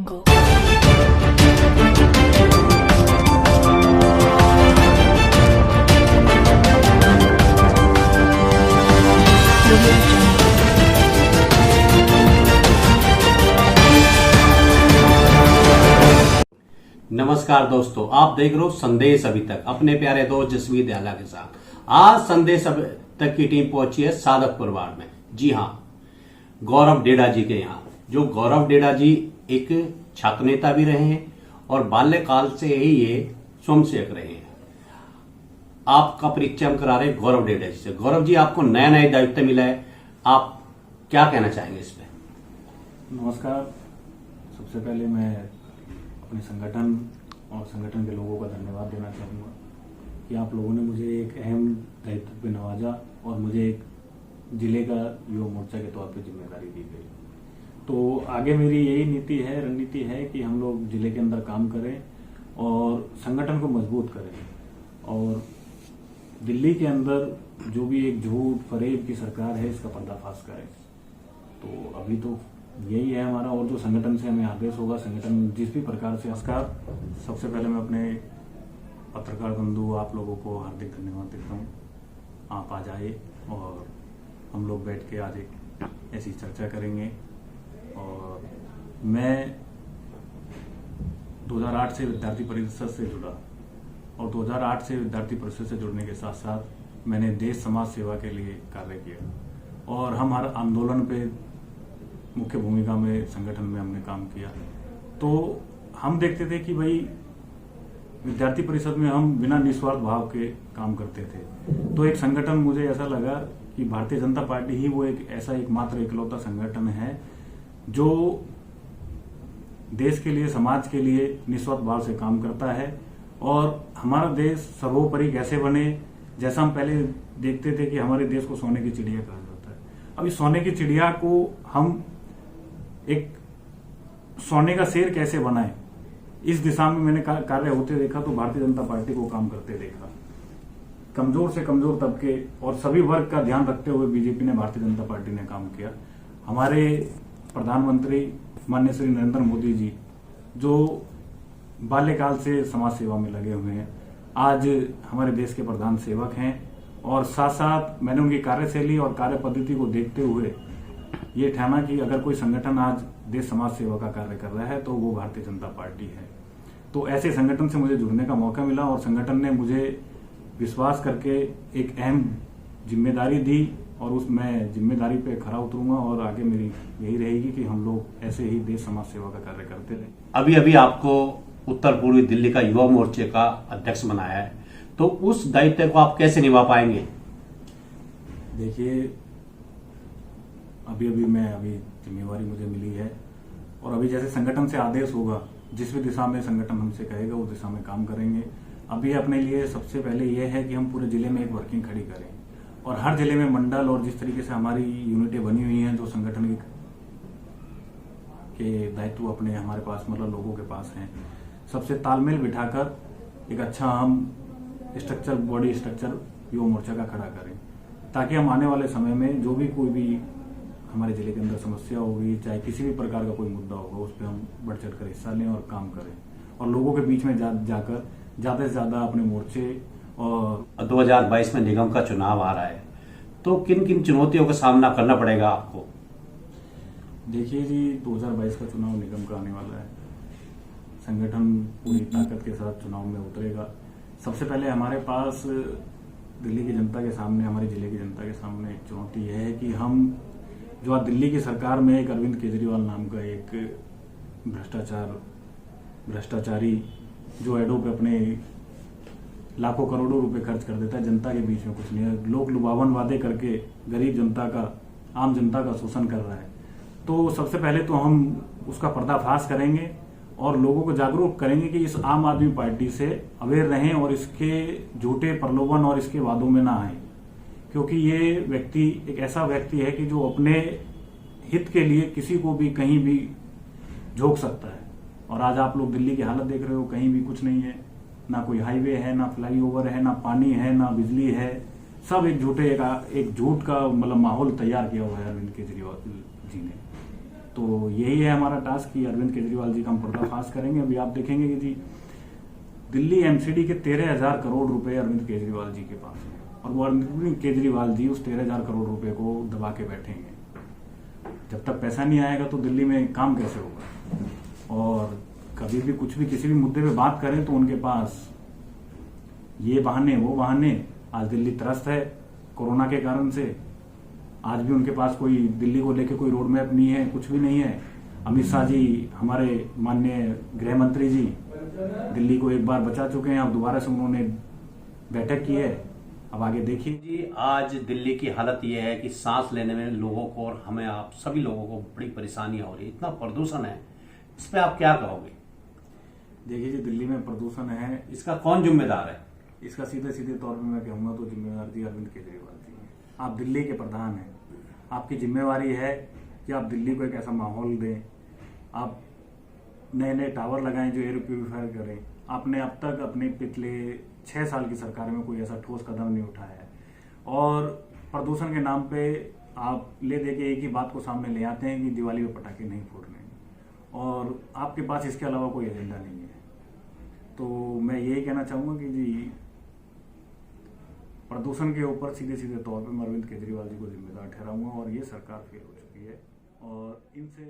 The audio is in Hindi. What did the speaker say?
Go. नमस्कार दोस्तों, आप देख रहे हो संदेश अभी तक अपने प्यारे दोस्त जसवीर दयाला के साथ। आज संदेश अभी तक की टीम पहुंची है साधकपुर वार्ड में। जी हां, गौरव डेढ़ा जी के यहाँ। जो गौरव डेढ़ा जी एक छात्र नेता भी रहे हैं और बाल्यकाल से ही ये स्वयंसेवक रहे हैं। आपका परिचय हम करा रहे हैं गौरव डेढ़ा जी से। गौरव जी, आपको नया नया दायित्व मिला है, आप क्या कहना चाहेंगे इस पे? नमस्कार। सबसे पहले मैं अपने संगठन और संगठन के लोगों का धन्यवाद देना चाहूँगा कि आप लोगों ने मुझे एक अहम दायित्व पे नवाजा और मुझे एक जिले का युवा मोर्चा के तौर पे जिम्मेदारी दी गई। तो आगे मेरी यही रणनीति है कि हम लोग जिले के अंदर काम करें और संगठन को मजबूत करें और दिल्ली के अंदर जो भी एक झूठ फरेब की सरकार है इसका पर्दाफाश करें। तो अभी तो यही है हमारा, और जो संगठन से हमें आदेश होगा, संगठन जिस भी प्रकार से। नमस्कार। सबसे पहले मैं अपने पत्रकार बंधु आप लोगों को हार्दिक धन्यवाद देता हूँ। आप आ जाइए और हम लोग बैठ के आज एक ऐसी चर्चा करेंगे। और मैं 2008 से विद्यार्थी परिषद से जुड़ा और 2008 से विद्यार्थी परिषद से जुड़ने के साथ साथ मैंने देश समाज सेवा के लिए कार्य किया और हम हर आंदोलन पे मुख्य भूमिका में संगठन में हमने काम किया। तो हम देखते थे कि भाई विद्यार्थी परिषद में हम बिना निस्वार्थ भाव के काम करते थे। तो एक संगठन मुझे ऐसा लगा कि भारतीय जनता पार्टी ही वो एक ऐसा एकमात्र इकलौता संगठन है जो देश के लिए, समाज के लिए निस्वार्थ भाव से काम करता है। और हमारा देश सर्वोपरि कैसे बने, जैसा हम पहले देखते थे कि हमारे देश को सोने की चिड़िया कहा जाता है, अभी सोने की चिड़िया को हम एक सोने का शेर कैसे बनाए, इस दिशा में मैंने कार्य होते देखा। तो भारतीय जनता पार्टी को काम करते देखा। कमजोर से कमजोर तबके और सभी वर्ग का ध्यान रखते हुए बीजेपी ने, भारतीय जनता पार्टी ने काम किया। हमारे प्रधानमंत्री माननीय श्री नरेंद्र मोदी जी जो बाल्यकाल से समाज सेवा में लगे हुए हैं, आज हमारे देश के प्रधान सेवक हैं। और साथ साथ मैंने उनकी कार्यशैली और कार्य पद्धति को देखते हुए ये ठाना कि अगर कोई संगठन आज देश समाज सेवा का कार्य कर रहा है तो वो भारतीय जनता पार्टी है। तो ऐसे संगठन से मुझे जुड़ने का मौका मिला और संगठन ने मुझे विश्वास करके एक अहम जिम्मेदारी दी और उस मैं जिम्मेदारी पे खरा उतरूंगा और आगे मेरी यही रहेगी कि हम लोग ऐसे ही देश समाज सेवा का कार्य करते रहे। अभी अभी आपको उत्तर पूर्वी दिल्ली का युवा मोर्चे का अध्यक्ष बनाया है, तो उस दायित्व को आप कैसे निभा पाएंगे? देखिए, अभी जिम्मेवारी मुझे मिली है और अभी जैसे संगठन से आदेश होगा, जिस भी दिशा में संगठन हमसे कहेगा उस दिशा में काम करेंगे। अभी अपने लिए सबसे पहले यह है कि हम पूरे जिले में एक वर्किंग खड़ी करें और हर जिले में मंडल और जिस तरीके से हमारी यूनिटें बनी हुई हैं जो संगठन के दायित्व अपने हमारे पास मतलब लोगों के पास हैं, सबसे तालमेल बिठाकर एक अच्छा हम बॉडी स्ट्रक्चर युवा मोर्चा का खड़ा करें, ताकि हम आने वाले समय में जो भी कोई भी हमारे जिले के अंदर समस्या होगी, चाहे किसी भी प्रकार का कोई मुद्दा होगा, उस पर हम बढ़ चढ़ कर हिस्सा लें और काम करें और लोगों के बीच में जाकर ज्यादा से ज्यादा अपने मोर्चे। और 2022 में निगम का चुनाव आ रहा है, तो किन किन चुनौतियों का सामना करना पड़ेगा आपको? देखिए जी, 2022 का चुनाव निगम का आने वाला है। संगठन पूरी ताकत के साथ चुनाव में उतरेगा। सबसे पहले हमारे पास दिल्ली की जनता के सामने, हमारे जिले की जनता के सामने एक चुनौती यह है कि हम जो आज दिल्ली की सरकार में एक अरविंद केजरीवाल नाम का एक भ्रष्टाचारी जो एडो पे अपने लाखों करोड़ों रुपए खर्च कर देता है, जनता के बीच में कुछ नहीं है, लोग लुभावन वादे करके गरीब जनता का, आम जनता का शोषण कर रहा है। तो सबसे पहले तो हम उसका पर्दाफाश करेंगे और लोगों को जागरूक करेंगे कि इस आम आदमी पार्टी से अवेयर रहें और इसके झूठे प्रलोभन और इसके वादों में ना आए, क्योंकि ये व्यक्ति एक ऐसा व्यक्ति है कि जो अपने हित के लिए किसी को भी कहीं भी झोंक सकता है। और आज आप लोग दिल्ली की हालत देख रहे हो, कहीं भी कुछ नहीं है, ना कोई हाईवे है, ना फ्लाईओवर है, ना पानी है, ना बिजली है, सब एक झूठ का मतलब माहौल तैयार किया हुआ है अरविंद केजरीवाल जी ने। तो यही है हमारा टास्क कि अरविंद केजरीवाल जी का हम पर्दाफाश करेंगे। अभी आप देखेंगे कि जी दिल्ली एमसीडी के 13,000 करोड़ रुपए अरविंद केजरीवाल जी के पास है और वो अरविंद केजरीवाल जी उस 13,000 करोड़ रुपए को दबा के बैठेंगे। जब तक पैसा नहीं आएगा तो दिल्ली में काम कैसे होगा। और कभी भी कुछ भी किसी भी मुद्दे पे बात करें तो उनके पास ये बहाने वो बहाने। आज दिल्ली त्रस्त है कोरोना के कारण से। आज भी उनके पास कोई दिल्ली को लेकर कोई रोड मैप नहीं है, कुछ भी नहीं है। अमित शाह जी हमारे माननीय गृह मंत्री जी दिल्ली को एक बार बचा चुके हैं, अब दोबारा से उन्होंने बैठक की है। अब आगे देखिए जी। आज दिल्ली की हालत यह है कि सांस लेने में लोगों को और हमें आप सभी लोगों को बड़ी परेशानियां हो रही है। इतना प्रदूषण है, इस पे आप क्या कहोगे? देखिए जी, दिल्ली में प्रदूषण है, इसका कौन जिम्मेदार है? इसका सीधे सीधे तौर पे मैं कहूंगा तो जिम्मेदार जी अरविंद केजरीवाल जी हैं। आप दिल्ली के प्रधान हैं, आपकी जिम्मेवारी है कि आप दिल्ली को एक ऐसा माहौल दें, आप नए नए टावर लगाएं जो एयर प्यूरिफायर करें। आपने अब तक अपने पिछले 6 साल की सरकार में कोई ऐसा ठोस कदम नहीं उठाया है और प्रदूषण के नाम पे आप ले दे के एक ही बात को सामने ले आते हैं कि दिवाली में पटाखे नहीं फोड़ने और आपके पास इसके अलावा कोई एजेंडा नहीं है। तो मैं यही कहना चाहूंगा कि जी प्रदूषण के ऊपर सीधे सीधे तौर पे मैं अरविंद केजरीवाल जी को जिम्मेदार ठहराऊंगा और ये सरकार फेल हो चुकी है और इनसे